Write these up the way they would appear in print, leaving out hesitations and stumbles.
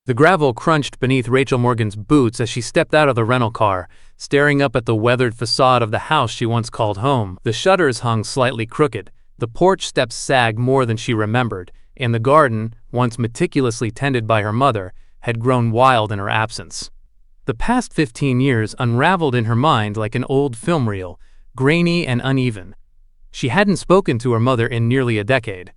The gravel crunched beneath Rachel Morgan's boots as she stepped out of the rental car, staring up at the weathered facade of the house she once called home. The shutters hung slightly crooked, the porch steps sagged more than she remembered, and the garden, once meticulously tended by her mother, had grown wild in her absence. The past 15 years unraveled in her mind like an old film reel, grainy and uneven. She hadn't spoken to her mother in nearly a decade.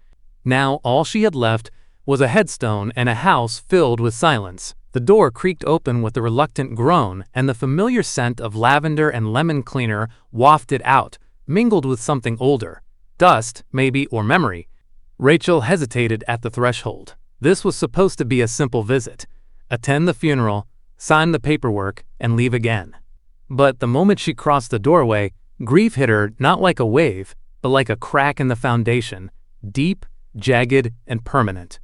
Now all she had left was a headstone and a house filled with silence. The door creaked open with a reluctant groan, and the familiar scent of lavender and lemon cleaner wafted out, mingled with something older. Dust, maybe, or memory. Rachel hesitated at the threshold. This was supposed to be a simple visit. Attend the funeral, sign the paperwork, and leave again. But the moment she crossed the doorway, grief hit her not like a wave, but like a crack in the foundation, deep, jagged, and permanent.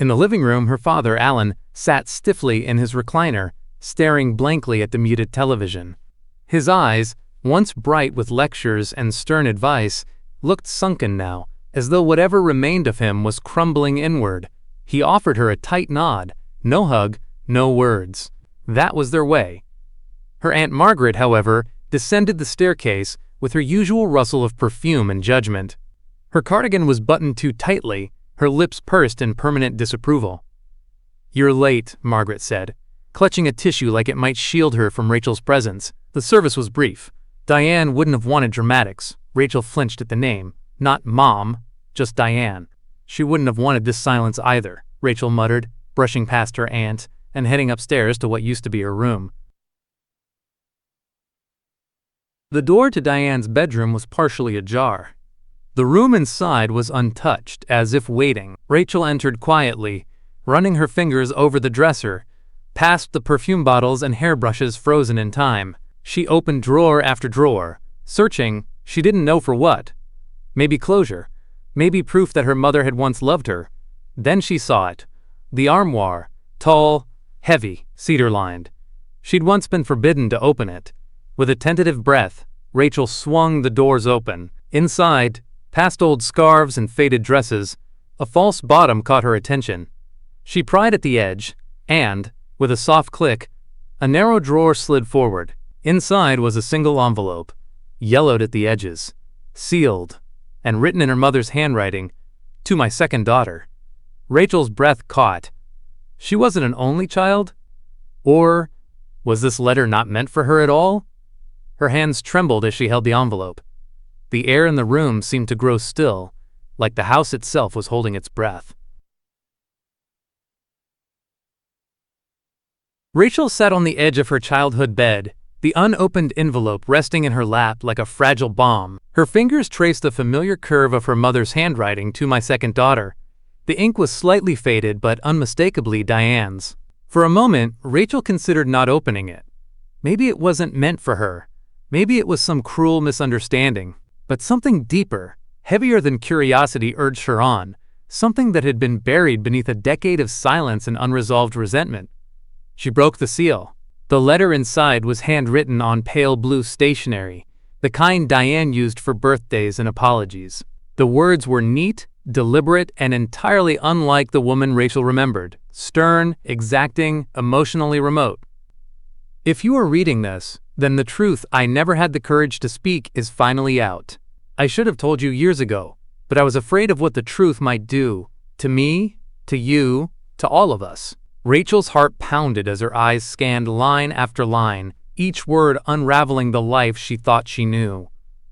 In the living room, her father, Alan, sat stiffly in his recliner, staring blankly at the muted television. His eyes, once bright with lectures and stern advice, looked sunken now, as though whatever remained of him was crumbling inward. He offered her a tight nod. No hug, no words. That was their way. Her Aunt Margaret, however, descended the staircase with her usual rustle of perfume and judgment. Her cardigan was buttoned too tightly, her lips pursed in permanent disapproval. "You're late," Margaret said, clutching a tissue like it might shield her from Rachel's presence. The service was brief. Diane wouldn't have wanted dramatics. Rachel flinched at the name. Not Mom, just Diane. She wouldn't have wanted this silence either, Rachel muttered, brushing past her aunt and heading upstairs to what used to be her room. The door to Diane's bedroom was partially ajar. The room inside was untouched, as if waiting. Rachel entered quietly, running her fingers over the dresser, past the perfume bottles and hairbrushes frozen in time. She opened drawer after drawer, searching, she didn't know for what. Maybe closure, maybe proof that her mother had once loved her. Then she saw it. The armoire, tall, heavy, cedar-lined. She'd once been forbidden to open it. With a tentative breath, Rachel swung the doors open. Inside, past old scarves and faded dresses, a false bottom caught her attention. She pried at the edge, and, with a soft click, a narrow drawer slid forward. Inside was a single envelope, yellowed at the edges, sealed, and written in her mother's handwriting, "To my second daughter." Rachel's breath caught. She wasn't an only child? Or was this letter not meant for her at all? Her hands trembled as she held the envelope. The air in the room seemed to grow still, like the house itself was holding its breath. Rachel sat on the edge of her childhood bed, the unopened envelope resting in her lap like a fragile bomb. Her fingers traced the familiar curve of her mother's handwriting, "To my second daughter." The ink was slightly faded but unmistakably Diane's. For a moment, Rachel considered not opening it. Maybe it wasn't meant for her. Maybe it was some cruel misunderstanding. But something deeper, heavier than curiosity urged her on, something that had been buried beneath a decade of silence and unresolved resentment. She broke the seal. The letter inside was handwritten on pale blue stationery, the kind Diane used for birthdays and apologies. The words were neat, deliberate, and entirely unlike the woman Rachel remembered. Stern, exacting, emotionally remote. "If you are reading this, then the truth I never had the courage to speak is finally out. I should have told you years ago, but I was afraid of what the truth might do. To me, to you, to all of us." Rachel's heart pounded as her eyes scanned line after line, each word unraveling the life she thought she knew.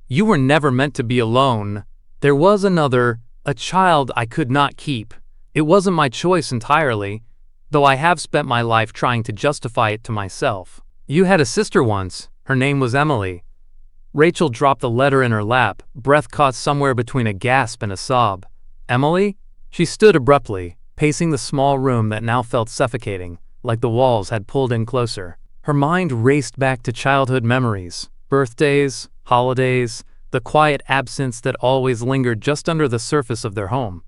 "You were never meant to be alone. There was another, a child I could not keep. It wasn't my choice entirely, though I have spent my life trying to justify it to myself. You had a sister once. Her name was Emily." Rachel dropped the letter in her lap, breath caught somewhere between a gasp and a sob. "Emily?" She stood abruptly, pacing the small room that now felt suffocating, like the walls had pulled in closer. Her mind raced back to childhood memories, birthdays, holidays, the quiet absence that always lingered just under the surface of their home.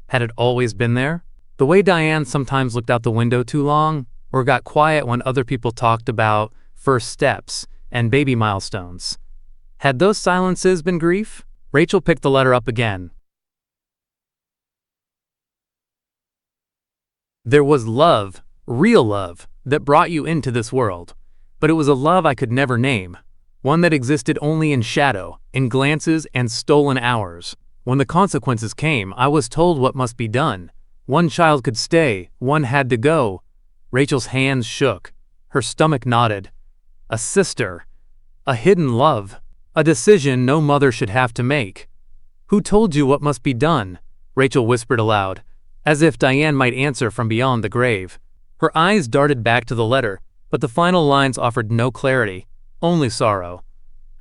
Had it always been there? The way Diane sometimes looked out the window too long, or got quiet when other people talked about first steps and baby milestones. Had those silences been grief? Rachel picked the letter up again. There was love, Real love that brought you into this world. But it was a love I could never name. One that existed only in shadow, in glances and stolen hours. When the consequences came, I was told what must be done. One child could stay, one had to go. Rachel's hands shook. Her stomach knotted. A sister. A hidden love. A decision no mother should have to make. Who told you what must be done? Rachel whispered aloud, as if Diane might answer from beyond the grave. Her eyes darted back to the letter, but the final lines offered no clarity, only sorrow.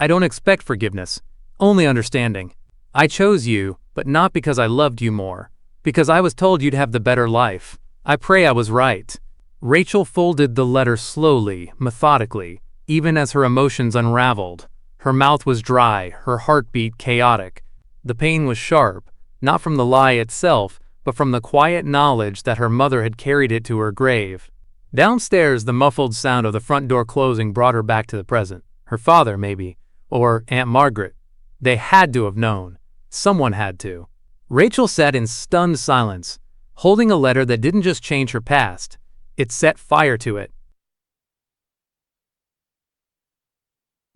I don't expect forgiveness, only understanding. I chose you, but not because I loved you more, because I was told you'd have the better life. I pray I was right. Rachel folded the letter slowly, methodically, even as her emotions unraveled. Her mouth was dry, her heartbeat chaotic. The pain was sharp, not from the lie itself, but from the quiet knowledge that her mother had carried it to her grave. Downstairs, the muffled sound of the front door closing brought her back to the present. Her father, maybe, or Aunt Margaret. They had to have known. Someone had to. Rachel sat in stunned silence, holding a letter that didn't just change her past, it set fire to it.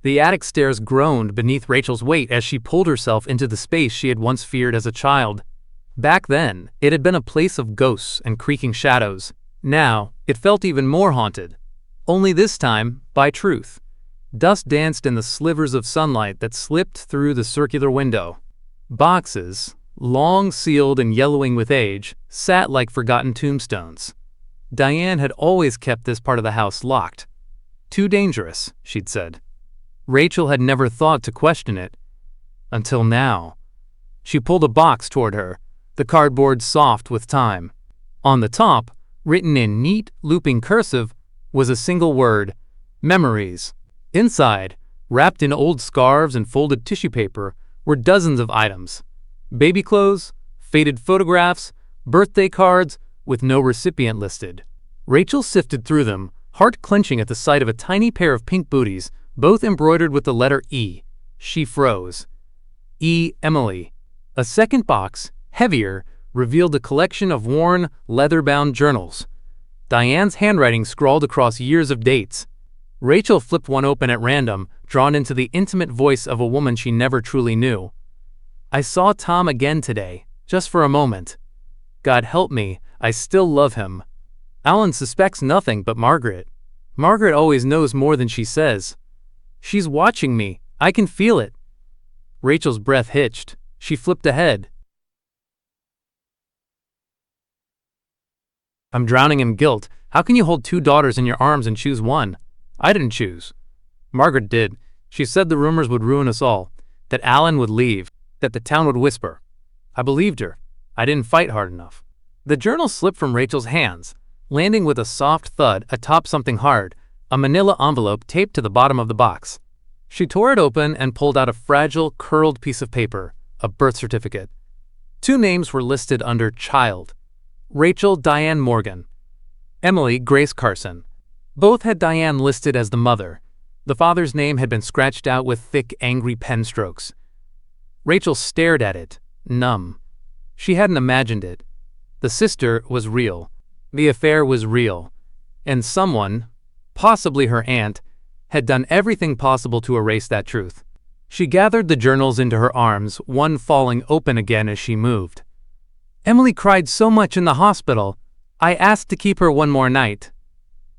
The attic stairs groaned beneath Rachel's weight as she pulled herself into the space she had once feared as a child. Back then, it had been a place of ghosts and creaking shadows. Now, it felt even more haunted. Only this time, by truth. Dust danced in the slivers of sunlight that slipped through the circular window. Boxes, long sealed and yellowing with age, sat like forgotten tombstones. Diane had always kept this part of the house locked. Too dangerous, she'd said. Rachel had never thought to question it. Until now. She pulled a box toward her, the cardboard soft with time. On the top, written in neat, looping cursive, was a single word, memories. Inside, wrapped in old scarves and folded tissue paper, were dozens of items. Baby clothes, faded photographs, birthday cards, with no recipient listed. Rachel sifted through them, heart clenching at the sight of a tiny pair of pink booties, both embroidered with the letter E. She froze. E. Emily. A second box, heavier, revealed a collection of worn, leather-bound journals. Diane's handwriting scrawled across years of dates. Rachel flipped one open at random, drawn into the intimate voice of a woman she never truly knew. I saw Tom again today, just for a moment. God help me, I still love him. Alan suspects nothing but Margaret. Margaret always knows more than she says. She's watching me, I can feel it. Rachel's breath hitched. She flipped ahead. I'm drowning in guilt. How can you hold two daughters in your arms and choose one? I didn't choose. Margaret did. She said the rumors would ruin us all, that Alan would leave, that the town would whisper. I believed her. I didn't fight hard enough. The journal slipped from Rachel's hands, landing with a soft thud atop something hard, a manila envelope taped to the bottom of the box. She tore it open and pulled out a fragile, curled piece of paper, a birth certificate. Two names were listed under child. Rachel Diane Morgan. Emily Grace Carson. Both had Diane listed as the mother. The father's name had been scratched out with thick, angry pen strokes. Rachel stared at it, numb. She hadn't imagined it. The sister was real. The affair was real. And someone, possibly her aunt, had done everything possible to erase that truth. She gathered the journals into her arms, one falling open again as she moved. Emily cried so much in the hospital. I asked to keep her one more night.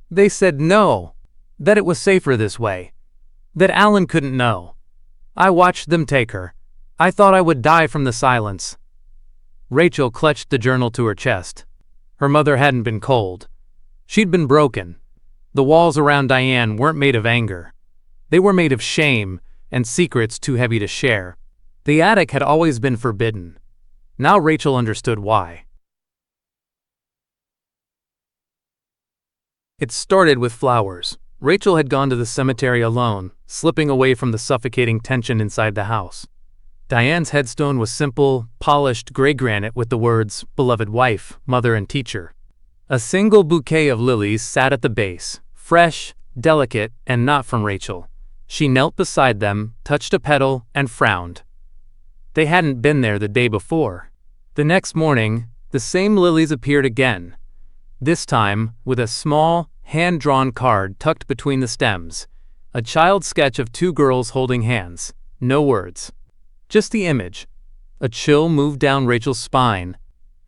They said no, that it was safer this way, that Alan couldn't know. I watched them take her. I thought I would die from the silence. Rachel clutched the journal to her chest. Her mother hadn't been cold. She'd been broken. The walls around Diane weren't made of anger. They were made of shame and secrets too heavy to share. The attic had always been forbidden. Now Rachel understood why. It started with flowers. Rachel had gone to the cemetery alone, slipping away from the suffocating tension inside the house. Diane's headstone was simple, polished gray granite with the words, beloved wife, mother and teacher. A single bouquet of lilies sat at the base, fresh, delicate, and not from Rachel. She knelt beside them, touched a petal, and frowned. They hadn't been there the day before. The next morning, the same lilies appeared again. this time with a small, hand-drawn card tucked between the stems. A child's sketch of two girls holding hands. No words. Just the image. A chill moved down Rachel's spine.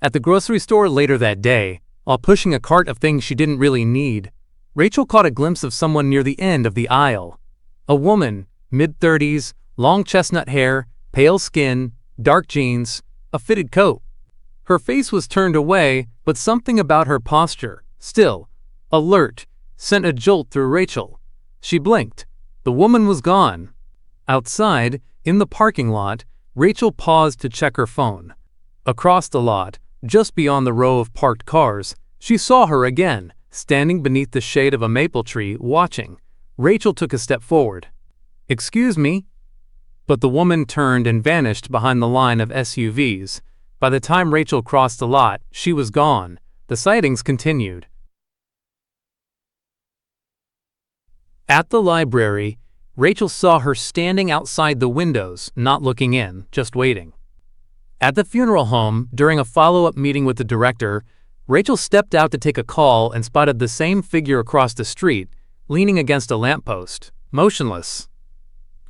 At the grocery store later that day, while pushing a cart of things she didn't really need, Rachel caught a glimpse of someone near the end of the aisle. A woman, mid-30s, long chestnut hair, pale skin, dark jeans, a fitted coat. Her face was turned away, but something about her posture, still, alert, sent a jolt through Rachel. She blinked. The woman was gone. Outside, in the parking lot, Rachel paused to check her phone. Across the lot, just beyond the row of parked cars, she saw her again, standing beneath the shade of a maple tree, watching. Rachel took a step forward. "Excuse me?" But the woman turned and vanished behind the line of SUVs. By the time Rachel crossed the lot, she was gone. The sightings continued. At the library, Rachel saw her standing outside the windows, not looking in, just waiting. At the funeral home, during a follow-up meeting with the director, Rachel stepped out to take a call and spotted the same figure across the street, leaning against a lamppost, motionless.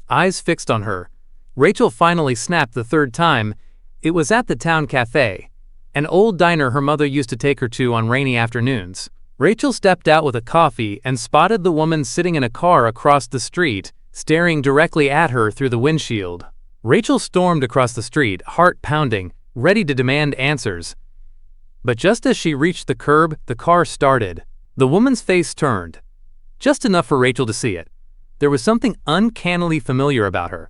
Eyes fixed on her, Rachel finally snapped the third time. It was at the town cafe, an old diner her mother used to take her to on rainy afternoons. Rachel stepped out with a coffee and spotted the woman sitting in a car across the street, staring directly at her through the windshield. Rachel stormed across the street, heart pounding, ready to demand answers. But just as she reached the curb, the car started. The woman's face turned. Just enough for Rachel to see it. There was something uncannily familiar about her.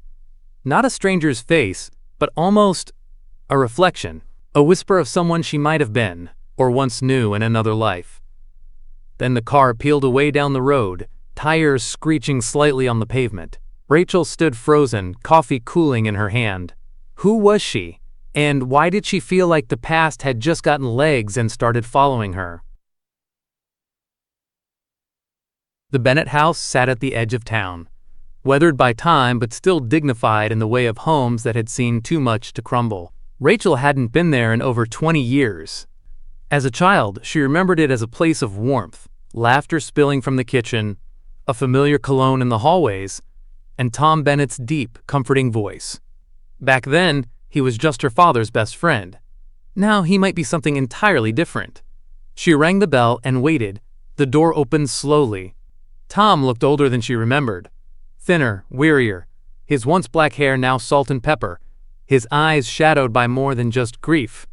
Not a stranger's face, but almost a reflection, a whisper of someone she might have been, or once knew in another life. Then the car peeled away down the road, tires screeching slightly on the pavement. Rachel stood frozen, coffee cooling in her hand. Who was she? And why did she feel like the past had just gotten legs and started following her? The Bennett house sat at the edge of town, weathered by time but still dignified in the way of homes that had seen too much to crumble. Rachel hadn't been there in over 20 years. As a child, she remembered it as a place of warmth, laughter spilling from the kitchen, a familiar cologne in the hallways, and Tom Bennett's deep, comforting voice. Back then, he was just her father's best friend. Now he might be something entirely different. She rang the bell and waited. The door opened slowly. Tom looked older than she remembered. Thinner, wearier, his once black hair now salt and pepper, his eyes shadowed by more than just grief.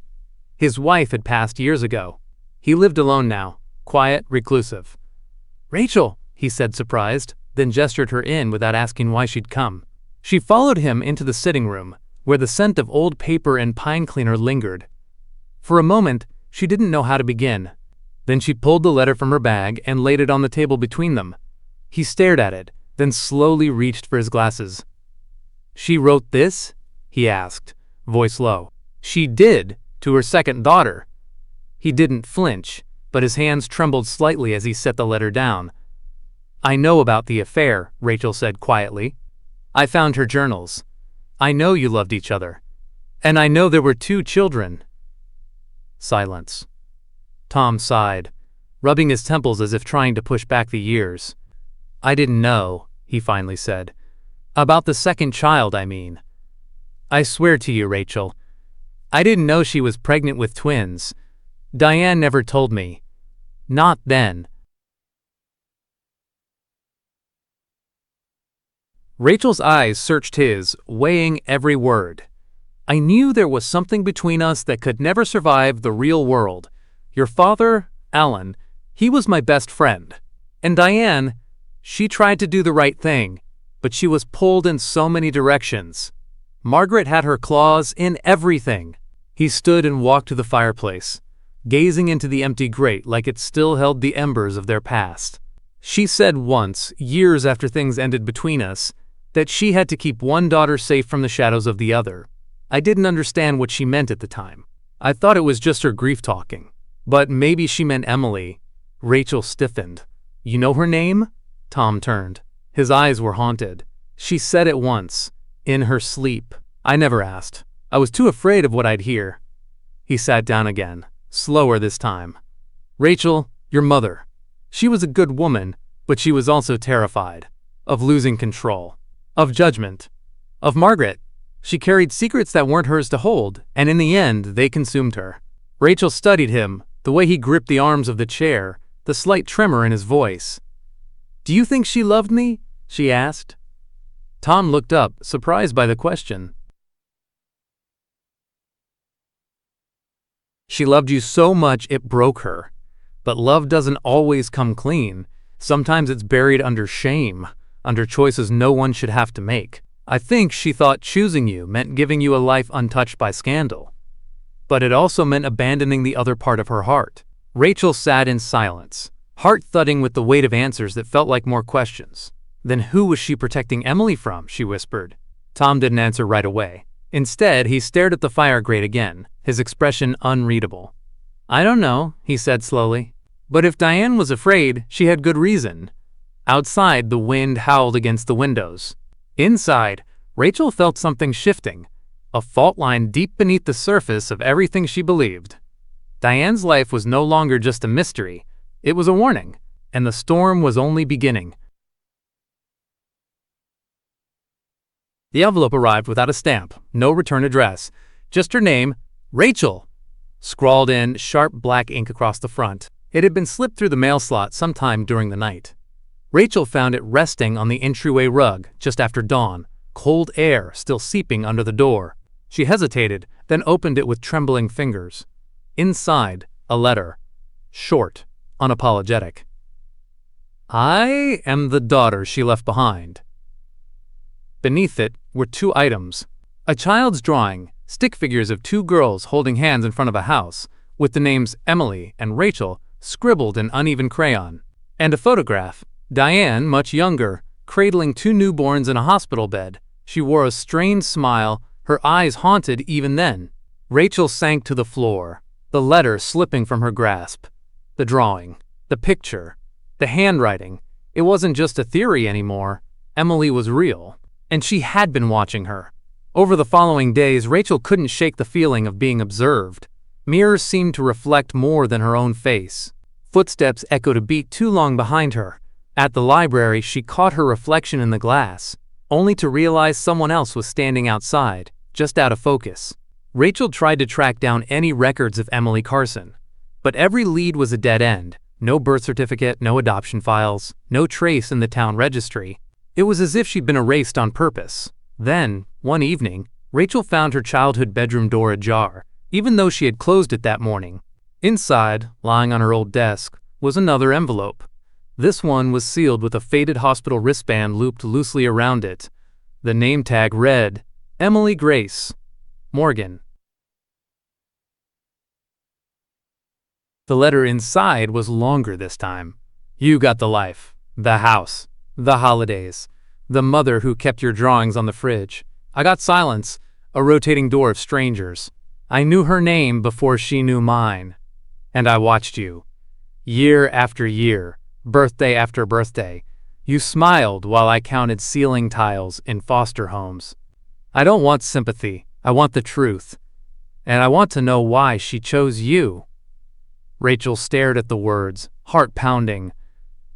His wife had passed years ago. He lived alone now, quiet, reclusive. "Rachel," he said, surprised, then gestured her in without asking why she'd come. She followed him into the sitting room, where the scent of old paper and pine cleaner lingered. For a moment, she didn't know how to begin. Then she pulled the letter from her bag and laid it on the table between them. He stared at it, then slowly reached for his glasses. "She wrote this?" he asked, voice low. "She did, to her second daughter." He didn't flinch, but his hands trembled slightly as he set the letter down. "I know about the affair," Rachel said quietly. "I found her journals. I know you loved each other. And I know there were 2 children." Silence. Tom sighed, rubbing his temples as if trying to push back the years. "I didn't know," he finally said. "About the second child, I mean. I swear to you, Rachel, I didn't know she was pregnant with twins. Diane never told me. Not then." Rachel's eyes searched his, weighing every word. "I knew there was something between us that could never survive the real world. Your father, Alan, he was my best friend. And Diane, she tried to do the right thing, but she was pulled in so many directions. Margaret had her claws in everything." He stood and walked to the fireplace, gazing into the empty grate like it still held the embers of their past. "She said once, years after things ended between us, that she had to keep one daughter safe from the shadows of the other. I didn't understand what she meant at the time. I thought it was just her grief talking. But maybe she meant Emily." Rachel stiffened. "You know her name?" Tom turned. His eyes were haunted. "She said it once, in her sleep. I never asked. I was too afraid of what I'd hear." He sat down again, slower this time. Rachel, your mother. She was a good woman, but she was also terrified. Of losing control. Of judgment. Of Margaret. She carried secrets that weren't hers to hold, and in the end, they consumed her. Rachel studied him, the way he gripped the arms of the chair, the slight tremor in his voice. "Do you think she loved me?" she asked. Tom looked up, surprised by the question. "She loved you so much it broke her. But love doesn't always come clean. Sometimes it's buried under shame, under choices no one should have to make. I think she thought choosing you meant giving you a life untouched by scandal. But it also meant abandoning the other part of her heart." Rachel sat in silence, heart thudding with the weight of answers that felt like more questions. "Then who was she protecting Emily from?" she whispered. Tom didn't answer right away. Instead, he stared at the fire grate again, his expression unreadable. "I don't know," he said slowly. "But if Diane was afraid, she had good reason." Outside, the wind howled against the windows. Inside, Rachel felt something shifting, a fault line deep beneath the surface of everything she believed. Diane's life was no longer just a mystery, it was a warning, and the storm was only beginning. The envelope arrived without a stamp, no return address, just her name, Rachel, scrawled in sharp black ink across the front. It had been slipped through the mail slot sometime during the night. Rachel found it resting on the entryway rug just after dawn, cold air still seeping under the door. She hesitated, then opened it with trembling fingers. Inside, a letter. Short, unapologetic. "I am the daughter she left behind." Beneath it were two items. A child's drawing, stick figures of two girls holding hands in front of a house, with the names Emily and Rachel scribbled in uneven crayon. And a photograph. Diane, much younger, cradling two newborns in a hospital bed. She wore a strained smile, her eyes haunted even then. Rachel sank to the floor, the letter slipping from her grasp. The drawing, the picture, the handwriting. It wasn't just a theory anymore. Emily was real, and she had been watching her. Over the following days, Rachel couldn't shake the feeling of being observed. Mirrors seemed to reflect more than her own face. Footsteps echoed a beat too long behind her. At the library, she caught her reflection in the glass, only to realize someone else was standing outside, just out of focus. Rachel tried to track down any records of Emily Carson, but every lead was a dead end. No birth certificate, no adoption files, no trace in the town registry. It was as if she'd been erased on purpose. Then, one evening, Rachel found her childhood bedroom door ajar, even though she had closed it that morning. Inside, lying on her old desk, was another envelope. This one was sealed with a faded hospital wristband looped loosely around it. The name tag read, Emily Grace, Morgan. The letter inside was longer this time. "You got the life, the house, the holidays, the mother who kept your drawings on the fridge. I got silence, a rotating door of strangers. I knew her name before she knew mine. And I watched you. Year after year, birthday after birthday. You smiled while I counted ceiling tiles in foster homes. I don't want sympathy, I want the truth. And I want to know why she chose you." Rachel stared at the words, heart pounding.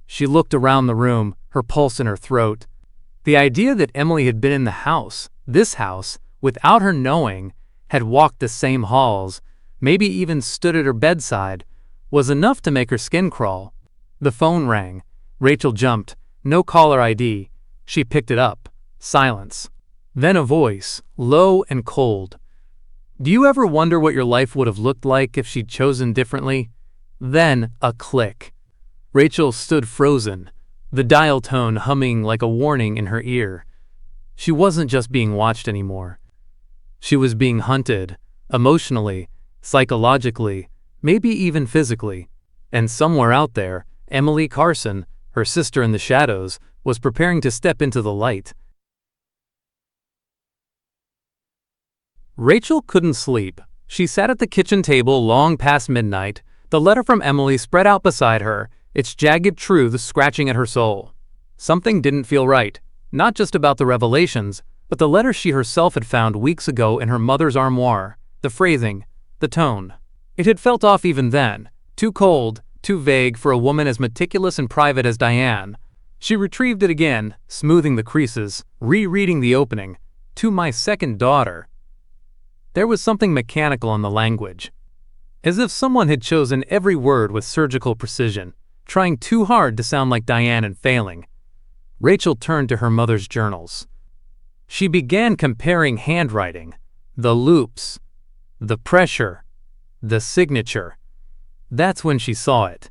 She looked around the room, her pulse in her throat. The idea that Emily had been in the house, this house, without her knowing, had walked the same halls, maybe even stood at her bedside, was enough to make her skin crawl. The phone rang. Rachel jumped. No caller ID. She picked it up. Silence. Then a voice, low and cold. "Do you ever wonder what your life would have looked like if she'd chosen differently?" Then a click. Rachel stood frozen, the dial tone humming like a warning in her ear. She wasn't just being watched anymore. She was being hunted, emotionally, psychologically, maybe even physically. And somewhere out there, Emily Carson, her sister in the shadows, was preparing to step into the light. Rachel couldn't sleep. She sat at the kitchen table long past midnight, the letter from Emily spread out beside her, its jagged truth scratching at her soul. Something didn't feel right, not just about the revelations, but the letter she herself had found weeks ago in her mother's armoire, the phrasing, the tone. It had felt off even then, too cold, too vague for a woman as meticulous and private as Diane. She retrieved it again, smoothing the creases, rereading the opening. To my second daughter. There was something mechanical in the language, as if someone had chosen every word with surgical precision, trying too hard to sound like Diane and failing. Rachel turned to her mother's journals. She began comparing handwriting, the loops, the pressure, the signature. That's when she saw it.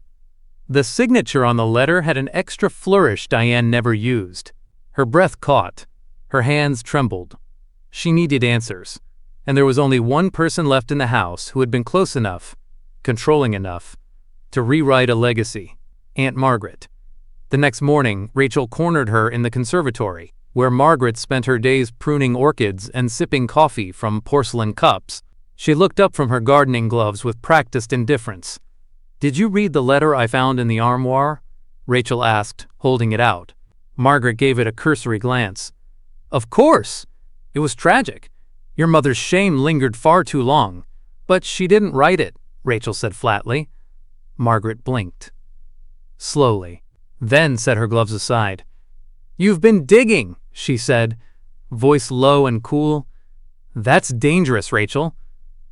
The signature on the letter had an extra flourish Diane never used. Her breath caught. Her hands trembled. She needed answers, and there was only one person left in the house who had been close enough, controlling enough, to rewrite a legacy: Aunt Margaret. The next morning, Rachel cornered her in the conservatory, where Margaret spent her days pruning orchids and sipping coffee from porcelain cups. She looked up from her gardening gloves with practiced indifference. "Did you read the letter I found in the armoire?" Rachel asked, holding it out. Margaret gave it a cursory glance. "Of course! It was tragic. Your mother's shame lingered far too long. But she didn't write it," Rachel said flatly. Margaret blinked. Slowly, then set her gloves aside. "You've been digging," she said, voice low and cool. "That's dangerous, Rachel.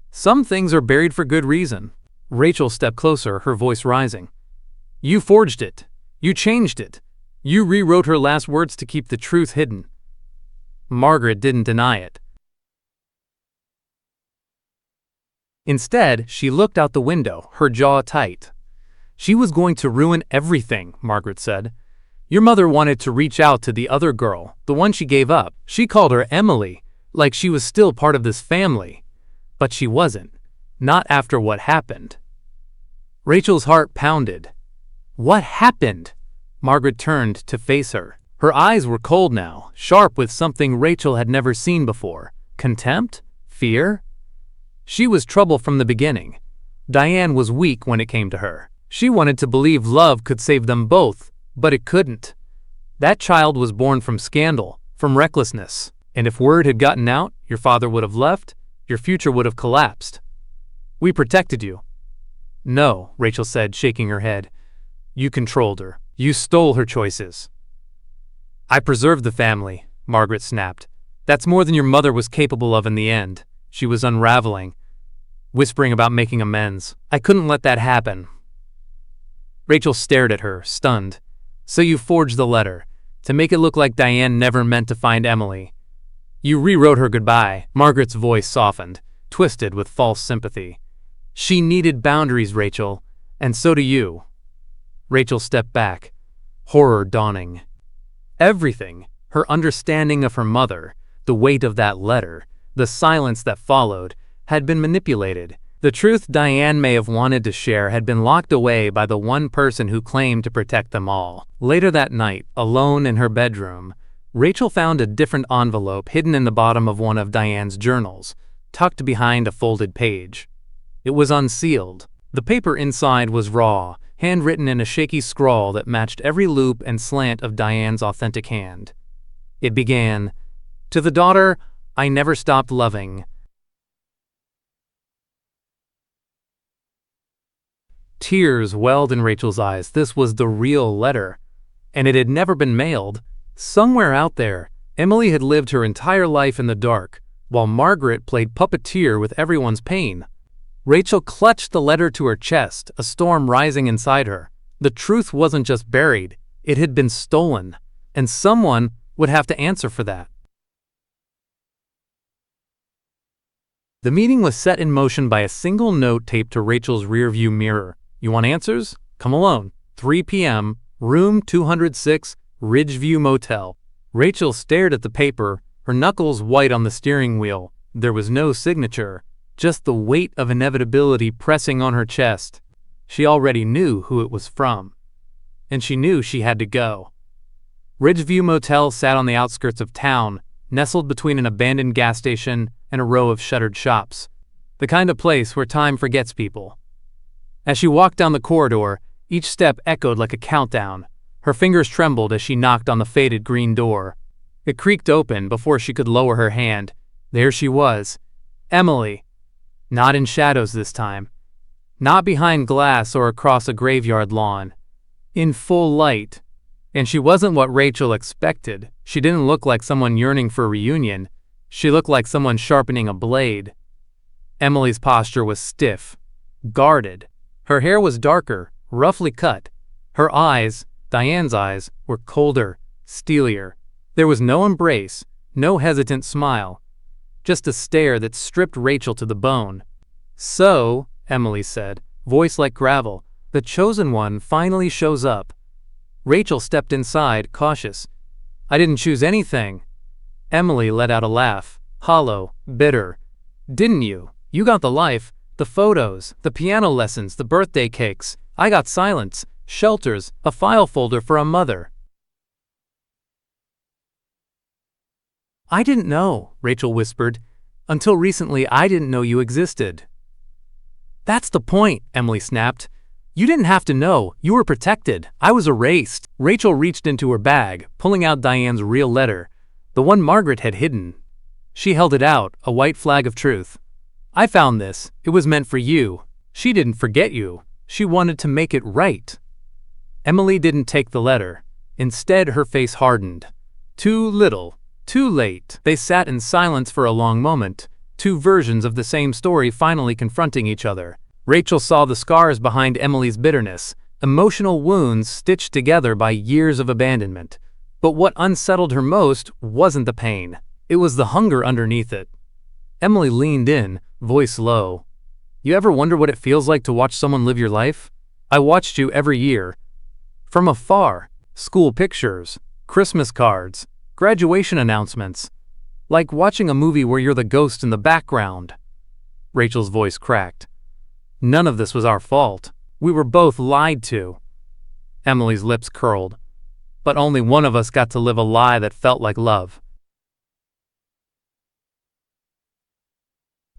Some things are buried for good reason." Rachel stepped closer, her voice rising. "You forged it. You changed it. You rewrote her last words to keep the truth hidden." Margaret didn't deny it. Instead, she looked out the window, her jaw tight. "She was going to ruin everything," Margaret said. "Your mother wanted to reach out to the other girl, the one she gave up. She called her Emily, like she was still part of this family. But she wasn't. Not after what happened." Rachel's heart pounded. "What happened?" Margaret turned to face her. Her eyes were cold now, sharp with something Rachel had never seen before. Contempt? Fear? She was trouble from the beginning. Diane was weak when it came to her. She wanted to believe love could save them both, but it couldn't. That child was born from scandal, from recklessness. And if word had gotten out, your father would have left, your future would have collapsed. "We protected you." "No," Rachel said, shaking her head. "You controlled her. You stole her choices." "I preserved the family," Margaret snapped. "That's more than your mother was capable of in the end." She was unraveling, whispering about making amends. "I couldn't let that happen." Rachel stared at her, stunned. "So you forged the letter, to make it look like Diane never meant to find Emily. You rewrote her goodbye." Margaret's voice softened, twisted with false sympathy. "She needed boundaries, Rachel, and so do you." Rachel stepped back, horror dawning. Everything, her understanding of her mother, the weight of that letter, the silence that followed, had been manipulated. The truth Diane may have wanted to share had been locked away by the one person who claimed to protect them all. Later that night, alone in her bedroom, Rachel found a different envelope hidden in the bottom of one of Diane's journals, tucked behind a folded page. It was unsealed. The paper inside was raw, handwritten in a shaky scrawl that matched every loop and slant of Diane's authentic hand. It began, "To the daughter I never stopped loving." Tears welled in Rachel's eyes. This was the real letter, and it had never been mailed. Somewhere out there, Emily had lived her entire life in the dark, while Margaret played puppeteer with everyone's pain. Rachel clutched the letter to her chest, a storm rising inside her. The truth wasn't just buried, it had been stolen, and someone would have to answer for that. The meeting was set in motion by a single note taped to Rachel's rearview mirror. "You want answers? Come alone. 3 p.m., room 206, Ridgeview Motel." Rachel stared at the paper, her knuckles white on the steering wheel. There was no signature, just the weight of inevitability pressing on her chest. She already knew who it was from, and she knew she had to go. Ridgeview Motel sat on the outskirts of town, nestled between an abandoned gas station and a row of shuttered shops. The kind of place where time forgets people. As she walked down the corridor, each step echoed like a countdown. Her fingers trembled as she knocked on the faded green door. It creaked open before she could lower her hand. There she was, Emily. Not in shadows this time. Not behind glass or across a graveyard lawn. In full light. And she wasn't what Rachel expected. She didn't look like someone yearning for a reunion. She looked like someone sharpening a blade. Emily's posture was stiff, guarded. Her hair was darker, roughly cut. Her eyes, Diane's eyes, were colder, steelier. There was no embrace, no hesitant smile. Just a stare that stripped Rachel to the bone. "So," Emily said, voice like gravel, "the chosen one finally shows up." Rachel stepped inside, cautious. "I didn't choose anything." Emily let out a laugh, hollow, bitter. "Didn't you? You got the life, the photos, the piano lessons, the birthday cakes. I got silence, shelters, a file folder for a mother." "I didn't know," Rachel whispered. "Until recently, I didn't know you existed." "That's the point," Emily snapped. "You didn't have to know. You were protected. I was erased." Rachel reached into her bag, pulling out Diane's real letter, the one Margaret had hidden. She held it out, a white flag of truth. "I found this. It was meant for you." She didn't forget you. She wanted to make it right. Emily didn't take the letter. Instead, her face hardened. Too little. Too late. They sat in silence for a long moment, two versions of the same story finally confronting each other. Rachel saw the scars behind Emily's bitterness, emotional wounds stitched together by years of abandonment. But what unsettled her most wasn't the pain. It was the hunger underneath it. Emily leaned in, voice low. "You ever wonder what it feels like to watch someone live your life? I watched you every year. From afar. School pictures, Christmas cards, graduation announcements. Like watching a movie where you're the ghost in the background." Rachel's voice cracked. "None of this was our fault. We were both lied to." Emily's lips curled. "But only one of us got to live a lie that felt like love."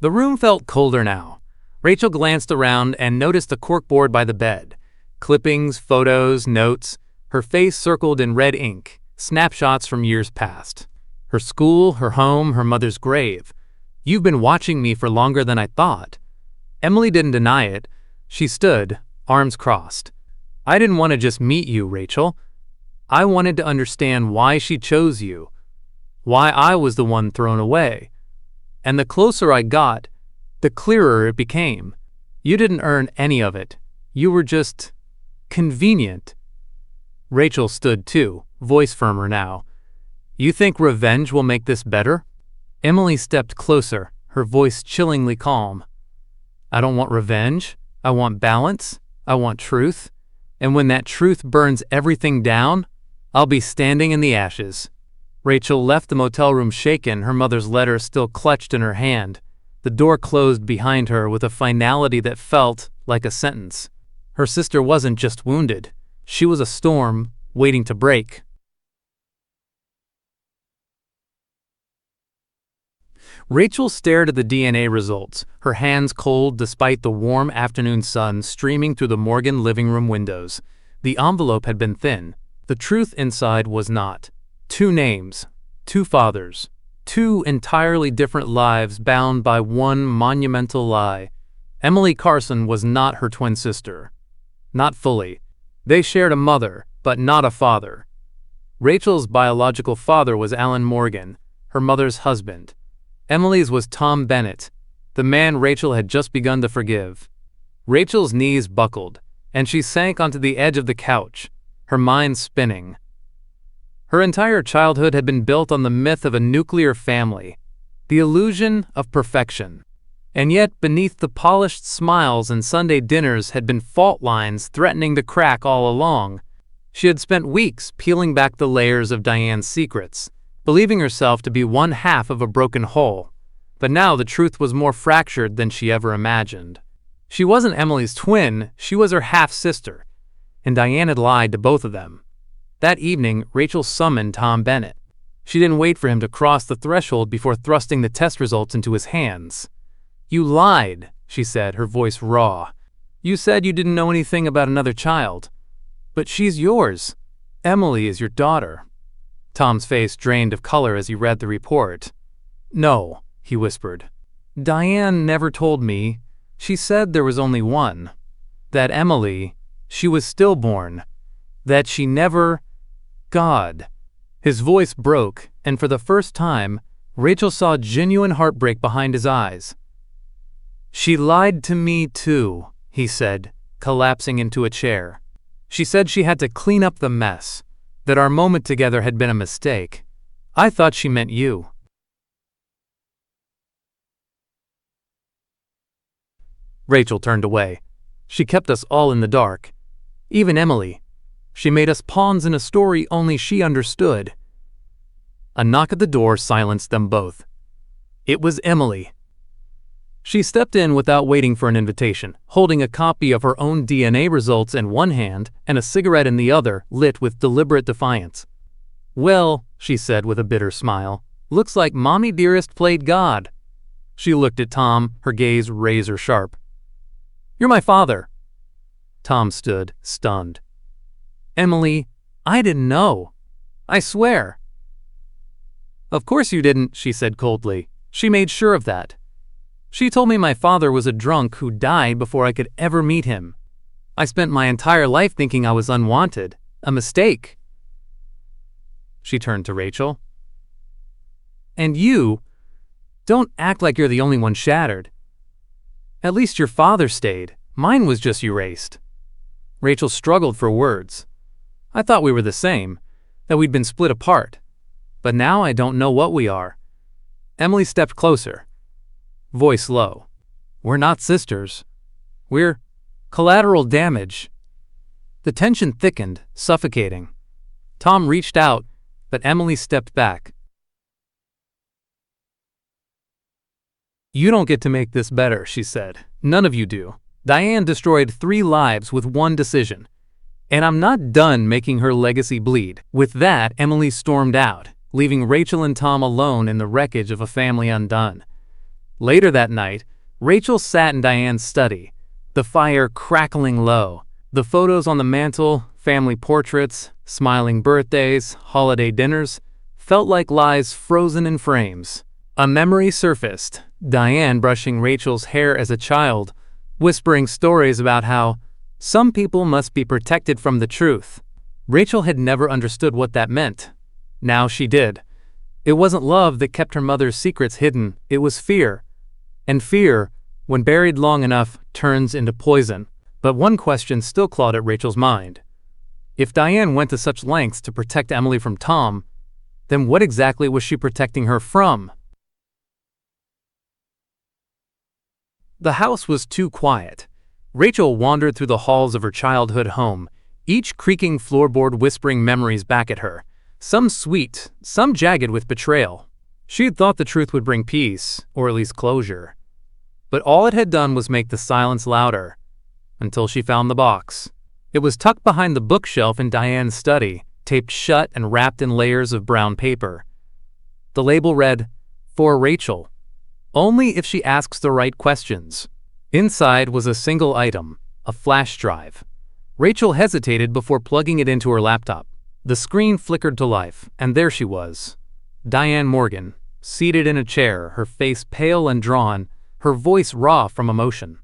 The room felt colder now. Rachel glanced around and noticed a corkboard by the bed. Clippings, photos, notes, her face circled in red ink, snapshots from years past. Her school, her home, her mother's grave. "You've been watching me for longer than I thought." Emily didn't deny it. She stood, arms crossed. "I didn't want to just meet you, Rachel. I wanted to understand why she chose you, why I was the one thrown away. And the closer I got, the clearer it became. You didn't earn any of it. You were just convenient." Rachel stood too, voice firmer now. "You think revenge will make this better?" Emily stepped closer, her voice chillingly calm. "I don't want revenge. I want balance. I want truth. And when that truth burns everything down, I'll be standing in the ashes." Rachel left the motel room shaken, her mother's letter still clutched in her hand. The door closed behind her with a finality that felt like a sentence. Her sister wasn't just wounded. She was a storm waiting to break. Rachel stared at the DNA results, her hands cold despite the warm afternoon sun streaming through the Morgan living room windows. The envelope had been thin. The truth inside was not. 2 names, 2 fathers, 2 entirely different lives bound by one monumental lie. Emily Carson was not her twin sister. Not fully. They shared a mother, but not a father. Rachel's biological father was Alan Morgan, her mother's husband. Emily's was Tom Bennett, the man Rachel had just begun to forgive. Rachel's knees buckled, and she sank onto the edge of the couch, her mind spinning. Her entire childhood had been built on the myth of a nuclear family, the illusion of perfection. And yet, beneath the polished smiles and Sunday dinners had been fault lines threatening to crack all along. She had spent weeks peeling back the layers of Diane's secrets, believing herself to be one half of a broken whole. But now the truth was more fractured than she ever imagined. She wasn't Emily's twin, she was her half-sister, and Diane had lied to both of them. That evening, Rachel summoned Tom Bennett. She didn't wait for him to cross the threshold before thrusting the test results into his hands. "You lied," she said, her voice raw. "You said you didn't know anything about another child. But she's yours. Emily is your daughter." Tom's face drained of color as he read the report. "No," he whispered. "Diane never told me. She said there was only one. That Emily, she was stillborn. That she never... God. His voice broke, and for the first time, Rachel saw genuine heartbreak behind his eyes. She lied to me too, he said, collapsing into a chair. She said she had to clean up the mess, that our moment together had been a mistake. I thought she meant you. Rachel turned away. She kept us all in the dark. Even Emily. She made us pawns in a story only she understood. A knock at the door silenced them both. It was Emily. She stepped in without waiting for an invitation, holding a copy of her own DNA results in one hand and a cigarette in the other, lit with deliberate defiance. Well, she said with a bitter smile, looks like Mommy Dearest played God. She looked at Tom, her gaze razor sharp. You're my father. Tom stood, stunned. Emily, I didn't know. I swear. Of course you didn't, she said coldly. She made sure of that. She told me my father was a drunk who died before I could ever meet him. I spent my entire life thinking I was unwanted, a mistake. She turned to Rachel. And you, don't act like you're the only one shattered. At least your father stayed. Mine was just erased. Rachel struggled for words. I thought we were the same, that we'd been split apart. But now I don't know what we are. Emily stepped closer. Voice low. We're not sisters. We're collateral damage. The tension thickened, suffocating. Tom reached out, but Emily stepped back. You don't get to make this better, she said. None of you do. Diane destroyed 3 lives with one decision. And I'm not done making her legacy bleed. With that, Emily stormed out, leaving Rachel and Tom alone in the wreckage of a family undone. Later that night, Rachel sat in Diane's study, the fire crackling low, the photos on the mantle, family portraits, smiling birthdays, holiday dinners, felt like lies frozen in frames. A memory surfaced, Diane brushing Rachel's hair as a child, whispering stories about how some people must be protected from the truth. Rachel had never understood what that meant. Now she did. It wasn't love that kept her mother's secrets hidden, it was fear. And fear, when buried long enough, turns into poison. But one question still clawed at Rachel's mind. If Diane went to such lengths to protect Emily from Tom, then what exactly was she protecting her from? The house was too quiet. Rachel wandered through the halls of her childhood home, each creaking floorboard whispering memories back at her, some sweet, some jagged with betrayal. She had thought the truth would bring peace, or at least closure. But all it had done was make the silence louder, until she found the box. It was tucked behind the bookshelf in Diane's study, taped shut and wrapped in layers of brown paper. The label read, "For Rachel. Only if she asks the right questions." Inside was a single item, a flash drive. Rachel hesitated before plugging it into her laptop. The screen flickered to life, and there she was. Diane Morgan, seated in a chair, her face pale and drawn, her voice raw from emotion.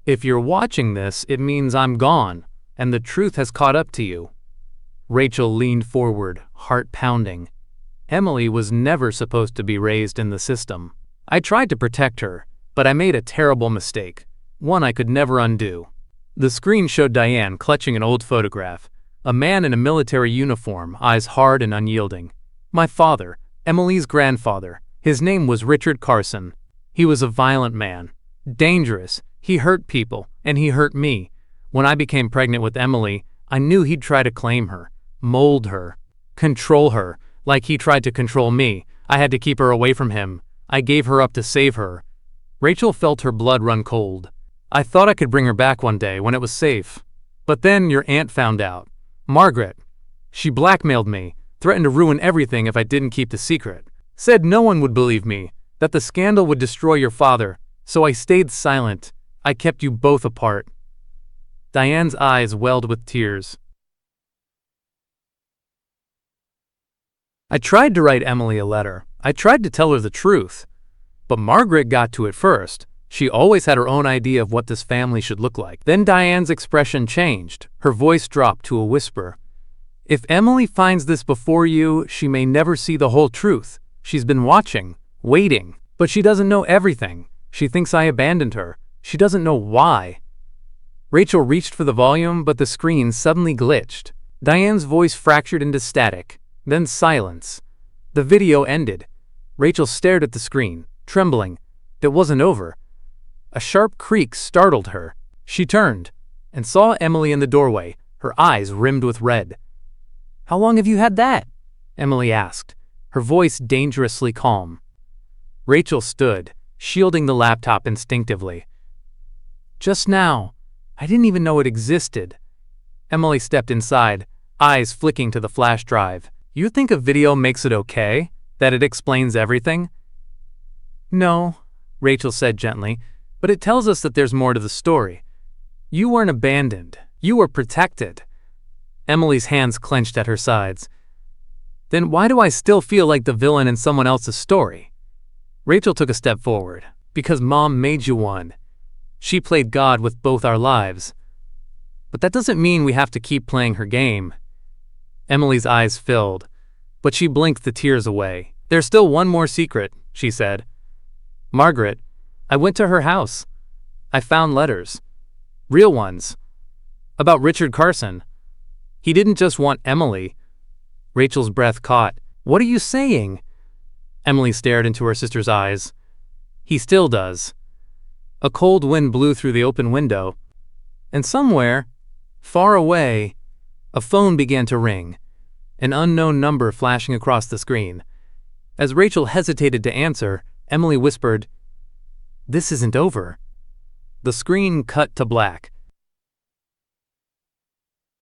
If you're watching this, it means I'm gone, and the truth has caught up to you. Rachel leaned forward, heart pounding. Emily was never supposed to be raised in the system. I tried to protect her, but I made a terrible mistake, one I could never undo. The screen showed Diane clutching an old photograph, a man in a military uniform, eyes hard and unyielding. My father, Emily's grandfather. His name was Richard Carson. He was a violent man, dangerous. He hurt people, and he hurt me. When I became pregnant with Emily, I knew he'd try to claim her, mold her, control her, like he tried to control me. I had to keep her away from him. I gave her up to save her. Rachel felt her blood run cold. I thought I could bring her back one day when it was safe. But then your aunt found out. Margaret. She blackmailed me, threatened to ruin everything if I didn't keep the secret. Said no one would believe me, that the scandal would destroy your father, so I stayed silent. I kept you both apart. Diane's eyes welled with tears. I tried to write Emily a letter. I tried to tell her the truth. But Margaret got to it first. She always had her own idea of what this family should look like. Then Diane's expression changed. Her voice dropped to a whisper. If Emily finds this before you, she may never see the whole truth. She's been watching, waiting, but she doesn't know everything. She thinks I abandoned her. She doesn't know why. Rachel reached for the volume, but the screen suddenly glitched. Diane's voice fractured into static, then silence. The video ended. Rachel stared at the screen, trembling. It wasn't over. A sharp creak startled her. She turned and saw Emily in the doorway, her eyes rimmed with red. "How long have you had that?" Emily asked, her voice dangerously calm. Rachel stood, shielding the laptop instinctively. "Just now. I didn't even know it existed." Emily stepped inside, eyes flicking to the flash drive. "You think a video makes it okay? That it explains everything?" "No," Rachel said gently, "but it tells us that there's more to the story. You weren't abandoned. You were protected." Emily's hands clenched at her sides. "Then why do I still feel like the villain in someone else's story?" Rachel took a step forward. "Because Mom made you one. She played God with both our lives. But that doesn't mean we have to keep playing her game." Emily's eyes filled, but she blinked the tears away. "There's still one more secret," she said. "Margaret, I went to her house. I found letters. Real ones. About Richard Carson. He didn't just want Emily." Rachel's breath caught. "What are you saying?" Emily stared into her sister's eyes. "He still does." A cold wind blew through the open window, and somewhere, far away, a phone began to ring, an unknown number flashing across the screen. As Rachel hesitated to answer, Emily whispered, "This isn't over." The screen cut to black.